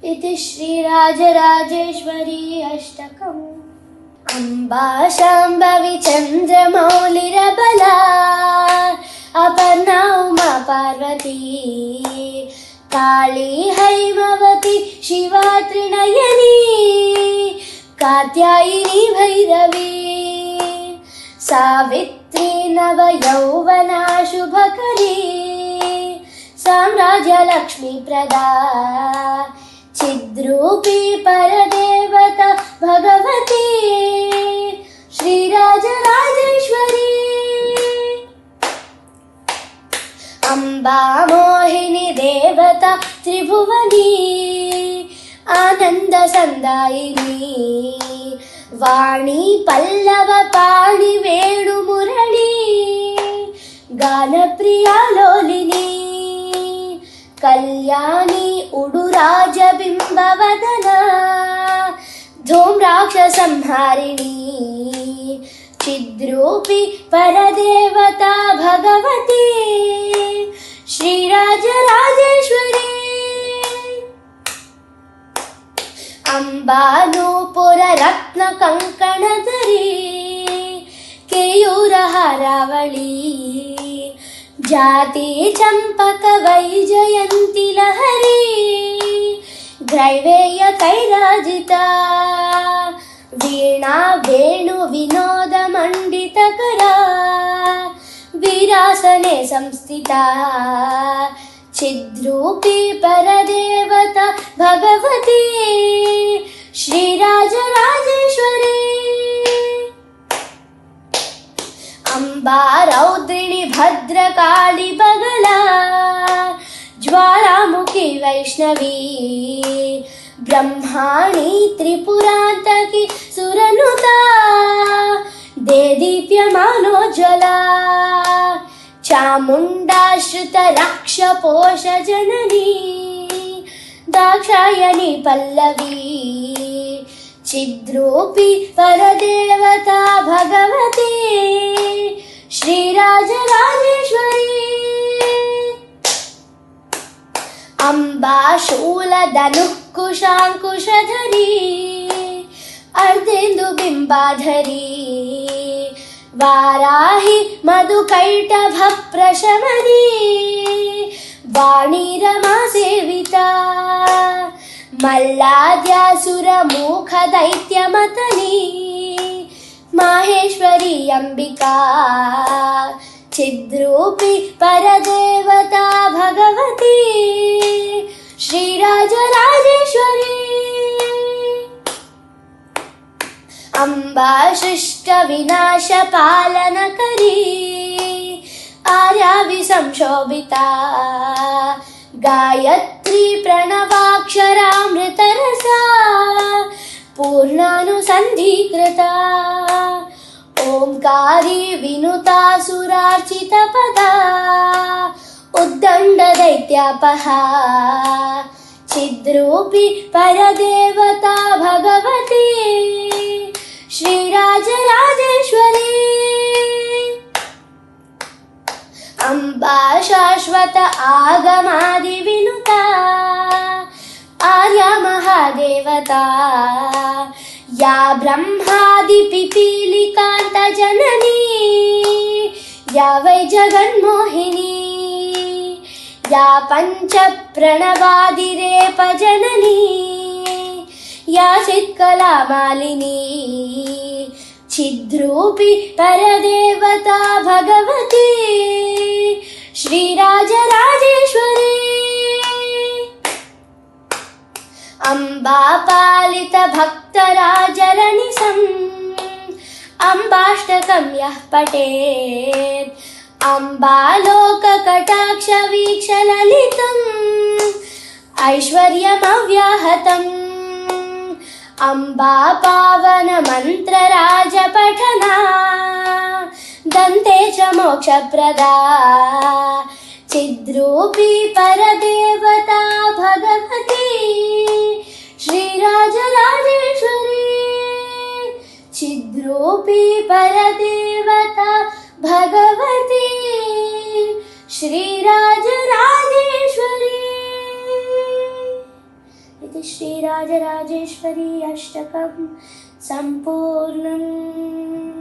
इति श्रीराजराजेश्वरी अष्टकम्। अम्बा शाम्भवी चन्द्रमौलिरबला अपर्णा उमा पार्वती काली हैमवती शिवा त्रिनयनी कात्यायिनी भैरवी सावित्री नवयौवना शुभकरी साम्राज्यलक्ष्मी प्रदा चिद्रूपी परदेवता भगवती श्रीराजराजेश्वरी। अम्बा मोहिनी देवता त्रिभुवनी आनन्दसन्दायिनी वाणी पल्लव पाणि वेणुमुरळी गानप्रिया लोलिनी कल्याणी उडुराजबिम्बवदना धूम्राक्षसंहारिणी चिद्रूपी परदेवता भगवती श्रीराजराजेश्वरी। अम्बा नूपुररत्नकङ्कणधरी केयूरहारावळी जाति चम्पक वैजयन्ती लहरी ग्रैवेय कैराजिता वीणा वेणु विनोद मण्डितकरा वीरासने संस्थिता चिद्रूपी परदेवता भगवती श्रीराजराजेश्वरी। अम्बा रौद्रिणी भद्रकाली बगला ज्वालामुखी वैष्णवी ब्रह्माणी त्रिपुरान्तकी सुरनुता देदीप्यमानोज्ज्वला चामुण्डाश्रितरक्षपोषजननी दाक्षायणी पल्लवी चिद्रूपी परदेवता भगवती श्रीराजराजेश्वरी। अम्बा शूलधनुः कुशाङ्कुशधरी अर्धेन्दुबिम्बाधरी वाराहि मधुकैटभप्रशमनी वाणी रमा सेविता मल्लाद्यासुरमुखदैत्यमतनी माहेश्वरी अम्बिका चिद्रूपी परदेवता भगवती श्रीराजराजेश्वरी। अम्बा शिष्टविनाशपालनकरी आर्याविसंशोभिता गायत्री प्रणवाक्षरामृतरसा पूर्णानुसन्धीकृता ओंकारी विनुता सुरार्चितपदा उद्दण्डदैत्यापहा चिद्रूपी परदेवता भगवती श्रीराजराजेश्वरी। अम्बा शाश्वत आगमादिविनुता आर्या महादेवता या ब्रह्मादिपिपीलिकान्तजननी या वै जगन्मोहिनी या पञ्चप्रणवादिरेपजननी या चित्कलामालिनी चिद्रूपी परदेवता भगवती श्रीराजराजेश्वरी। अम्बा पालित भक्तराजरणिसम् अम्बाष्टकं यः पठेत् अम्बालोककटाक्षवीक्षललितम् ऐश्वर्यमव्याहतम् अम्बा पावन मन्त्रराजपठना दन्ते च मोक्षप्रदा चिद्रूपी परदेवता भगवती श्रीराजराजेश्वरी चिद्रूपी परदेवता भगवती श्रीराजराजेश्वरी। इति श्रीराजराजेश्वरी अष्टकं सम्पूर्णम्।